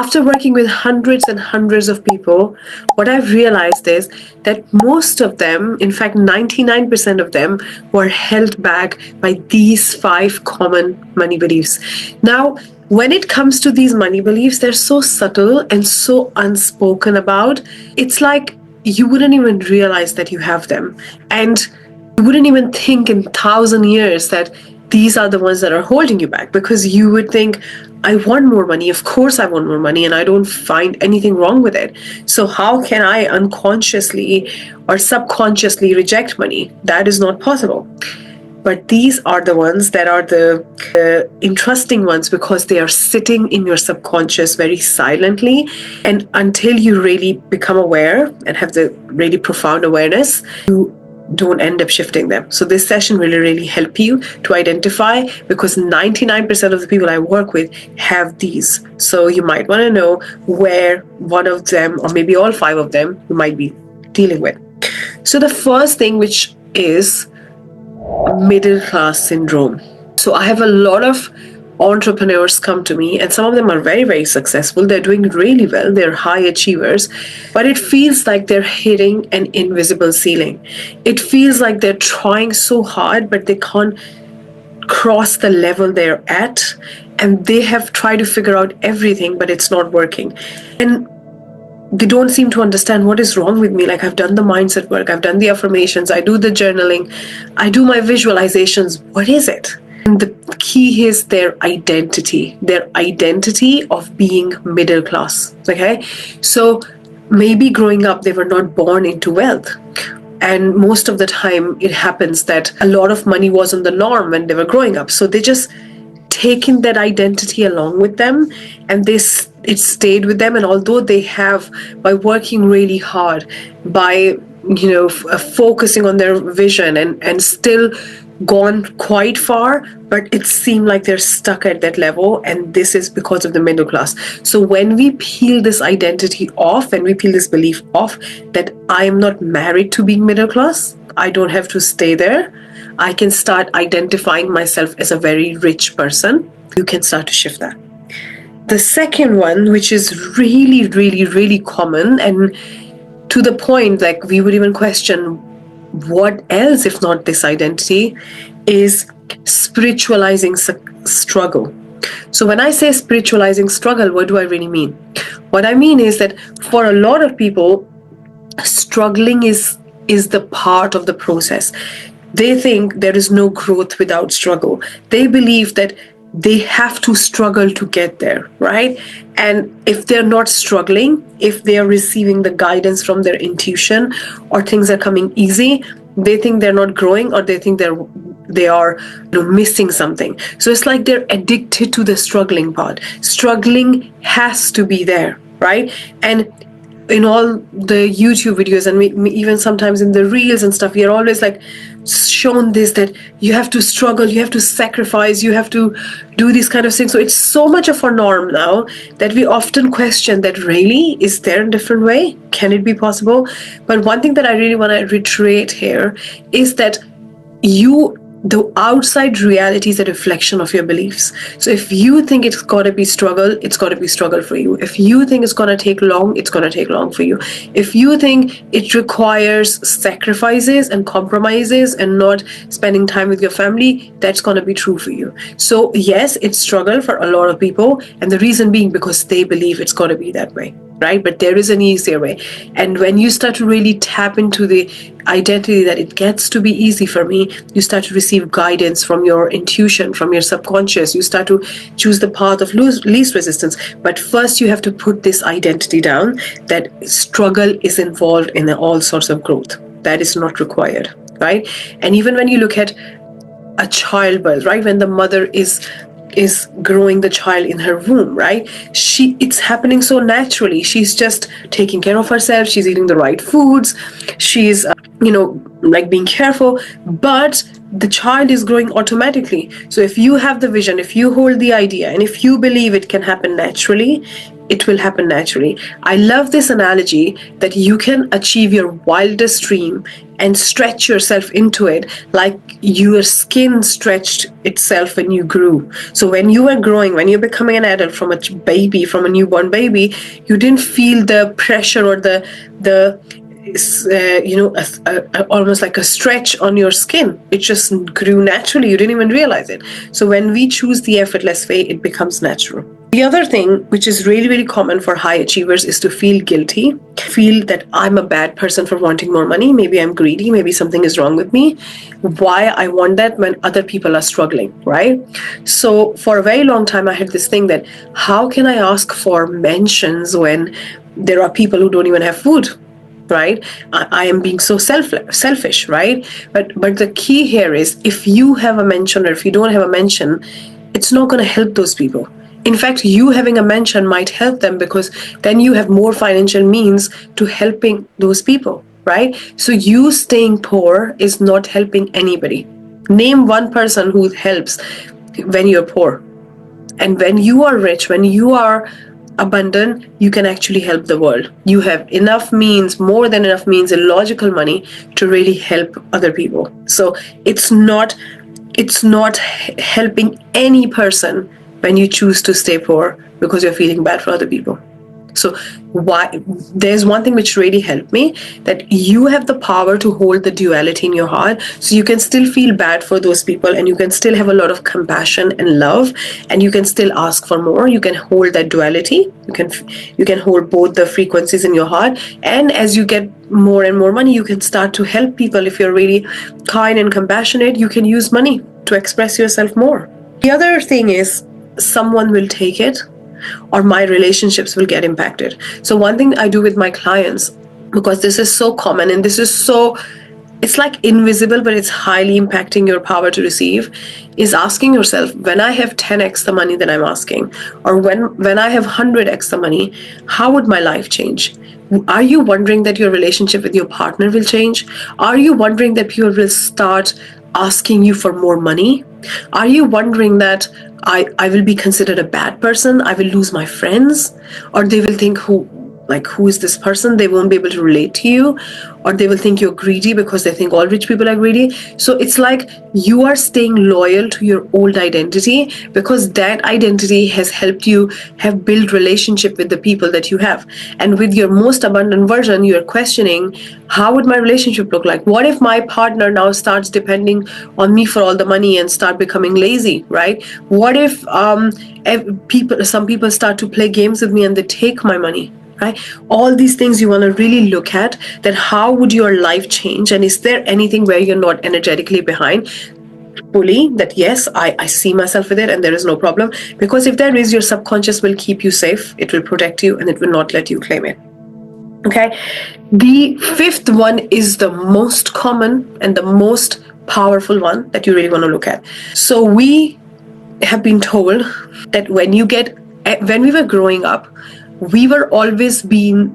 after working with hundreds and hundreds of people, what I've realized is that most of them, in fact 99% of them, were held back by these 5 common money beliefs. Now, when it comes to these money beliefs, they're so subtle and so unspoken about. It's like you wouldn't even realize that you have them. And you wouldn't even think in 1,000 years that these are the ones that are holding you back, because you would think, I want more money. Of course I want more money, and I don't find anything wrong with it. So how can I unconsciously or subconsciously reject money? That is not possible. But these are the ones that are the interesting ones, because they are sitting in your subconscious very silently. And until you really become aware and have the really profound awareness, you don't end up shifting them. So this session will really help you to identify, because 99% of the people I work with have these. So you might want to know where one of them, or maybe all 5 of them, you might be dealing with. So the first thing, which is middle class syndrome. So I have a lot of entrepreneurs come to me, and some of them are very, very successful. They're doing really well. They're high achievers, but it feels like they're hitting an invisible ceiling. It feels like they're trying so hard, but they can't cross the level they're at, and they have tried to figure out everything, but it's not working. And they don't seem to understand what is wrong with me. Like, I've done the mindset work, I've done the affirmations, I do the journaling, I do my visualizations. What is it? And the key is their identity of being middle class. Okay. So maybe growing up, they were not born into wealth. And most of the time it happens that a lot of money wasn't the norm when they were growing up. So they just taken that identity along with them, and it stayed with them. And although they have, by working really hard, by focusing on their vision, and still gone quite far, but it seemed like they're stuck at that level. And this is because of the middle class. So when we peel this identity off, and we peel this belief off that I am not married to being middle class, I don't have to stay there, I can start identifying myself as a very rich person, you can start to shift that. The second one, which is really, really, really common, and to the point like we would even question what else if not this identity, is spiritualizing struggle. So when I say spiritualizing struggle, what do I really mean? What I mean is that for a lot of people, struggling is the part of the process. They think there is no growth without struggle. They believe that they have to struggle to get there, right? And if they're not struggling, if they are receiving the guidance from their intuition, or things are coming easy, they think they're not growing, or they think they are missing something. So it's like they're addicted to the struggling part. Struggling has to be there, right? And in all the YouTube videos, and even sometimes in the reels and stuff, we are always like shown this, that you have to struggle, you have to sacrifice, you have to do these kind of things. So it's so much of a norm now that we often question that, really, is there a different way? Can it be possible? But one thing that I really want to reiterate here is that the outside reality is a reflection of your beliefs. So if you think it's got to be struggle, it's got to be struggle for you. If you think it's going to take long, it's going to take long for you. If you think it requires sacrifices and compromises and not spending time with your family, that's going to be true for you. So yes, it's struggle for a lot of people, and the reason being because they believe it's got to be that way, right? But there is an easier way. And when you start to really tap into the identity that it gets to be easy for me, you start to receive guidance from your intuition, from your subconscious. You start to choose the path of least resistance. But first you have to put this identity down, that struggle is involved in all sorts of growth. That is not required, right? And even when you look at a childbirth, right? When the mother is growing the child in her womb, right? It's happening so naturally. She's just taking care of herself. She's eating the right foods. She's like being careful, but the child is growing automatically. So if you have the vision, if you hold the idea, and if you believe it can happen naturally, it will happen naturally. I love this analogy that you can achieve your wildest dream and stretch yourself into it like your skin stretched itself when you grew. So when you were growing, when you're becoming an adult, from a baby, from a newborn baby, you didn't feel the pressure or the almost like a stretch on your skin. It just grew naturally. You didn't even realize it. So when we choose the effortless way, it becomes natural. The other thing, which is really, really common for high achievers, is to feel guilty, feel that I'm a bad person for wanting more money. Maybe I'm greedy. Maybe something is wrong with me. Why I want that when other people are struggling, right? So for a very long time, I had this thing that how can I ask for mentions when there are people who don't even have food? Right? I am being so selfish, right? But the key here is, if you have a mention or if you don't have a mention, it's not going to help those people. In fact, you having a mention might help them, because then you have more financial means to helping those people, right? So you staying poor is not helping anybody. Name one person who helps when you're poor. And when you are rich, when you are abundant, you can actually help the world. You have enough means, more than enough means, and logical money to really help other people. So it's not helping any person when you choose to stay poor because you're feeling bad for other people. So why, there's one thing which really helped me, that you have the power to hold the duality in your heart, so you can still feel bad for those people, and you can still have a lot of compassion and love, and you can still ask for more. You can hold that duality. You can hold both the frequencies in your heart, and as you get more and more money, you can start to help people. If you're really kind and compassionate, you can use money to express yourself more. The other thing is, someone will take it, or my relationships will get impacted. So one thing I do with my clients, because this is so common and this is so, it's like invisible, but it's highly impacting your power to receive, is asking yourself, when I have 10x the money that I'm asking, or when I have 100x the money, how would my life change? Are you wondering that your relationship with your partner will change? Are you wondering that people will start asking you for more money? Are you wondering that I will be considered a bad person? I will lose my friends? Or they will think, who is this person? They won't be able to relate to you. Or they will think you're greedy, because they think all rich people are greedy. So it's like you are staying loyal to your old identity, because that identity has helped you have built relationship with the people that you have. And with your most abundant version, you're questioning, how would my relationship look like? What if my partner now starts depending on me for all the money and start becoming lazy, right? What if some people start to play games with me and they take my money? Right? All these things you want to really look at, that how would your life change, and is there anything where you're not energetically behind fully, that yes, I see myself with it and there is no problem. Because if there is, your subconscious will keep you safe, it will protect you, and it will not let you claim it. Okay. The fifth one is the most common and the most powerful one that you really want to look at. So we have been told that when we were growing up, we were always being,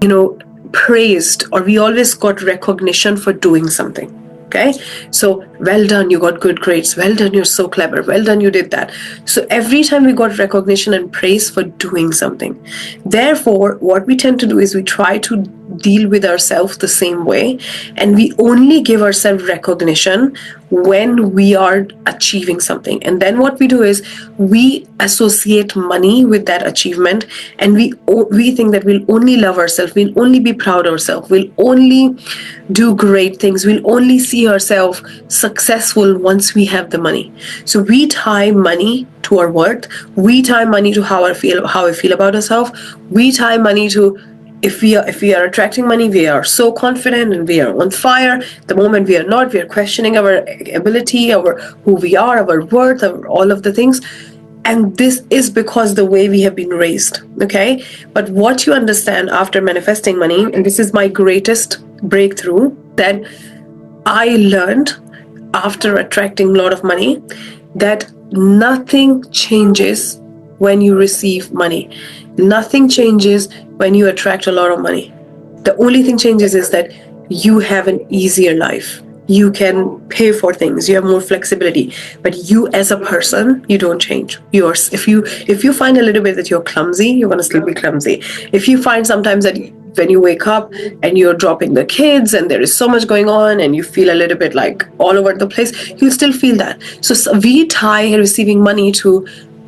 praised, or we always got recognition for doing something. Okay. So, well done, you got good grades. Well done, you're so clever. Well done, you did that. So every time we got recognition and praise for doing something. Therefore, what we tend to do is we try to deal with ourselves the same way, and we only give ourselves recognition when we are achieving something. And then what we do is we associate money with that achievement, and we think that we'll only love ourselves, we'll only be proud of ourselves, we'll only do great things, we'll only see ourselves successful once we have the money. So we tie money to our worth, we tie money to how I feel about ourselves, we tie money to, if we are attracting money, we are so confident and we are on fire. The moment we are not, we are questioning our ability, who we are, our worth, all of the things. And this is because the way we have been raised. Okay. But what you understand after manifesting money, and this is my greatest breakthrough that I learned after attracting a lot of money, that nothing changes when you receive money. Nothing changes when you attract a lot of money. The only thing changes is that you have an easier life. You can pay for things. You have more flexibility. But you as a person, you don't change. If you find a little bit that you're clumsy, you're gonna still be clumsy. If you find sometimes that when you wake up and you're dropping the kids and there is so much going on and you feel a little bit like all over the place, you'll still feel that. So we tie receiving money to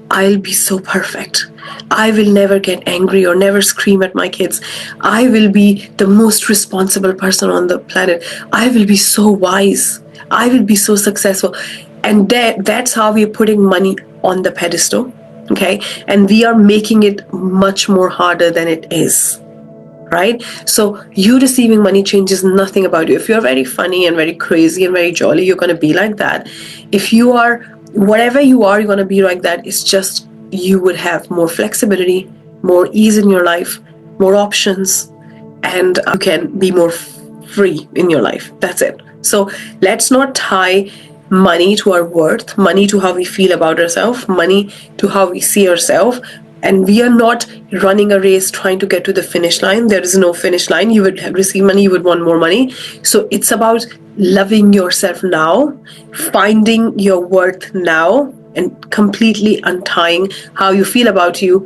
I'll be so perfect. I will never get angry or never scream at my kids. I will be the most responsible person on the planet. I will be so wise. I will be so successful. And that's how we're putting money on the pedestal. Okay. And we are making it much more harder than it is. Right? So you receiving money changes nothing about you. If you're very funny and very crazy and very jolly, you're going to be like that. If you are, whatever you are, you're going to be like that. It's just you would have more flexibility, more ease in your life, more options, and you can be more free in your life. That's it. So let's not tie money to our worth, money to how we feel about ourselves, money to how we see ourselves. And we are not running a race trying to get to the finish line. There is no finish line. You would receive money, you would want more money. So it's about loving yourself now, finding your worth now, and completely untying how you feel about you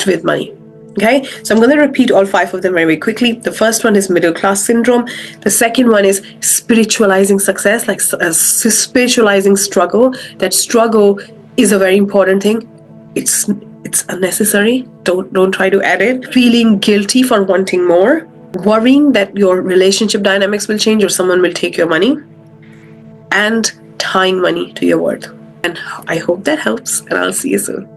with money. Okay, so I'm going to repeat all 5 of them very quickly. The first one is middle class syndrome. The second one is spiritualizing success, like spiritualizing struggle. That struggle is a very important thing. It's unnecessary. Don't try to add it. Feeling guilty for wanting more, worrying that your relationship dynamics will change or someone will take your money, and tying money to your worth. And I hope that helps, and I'll see you soon.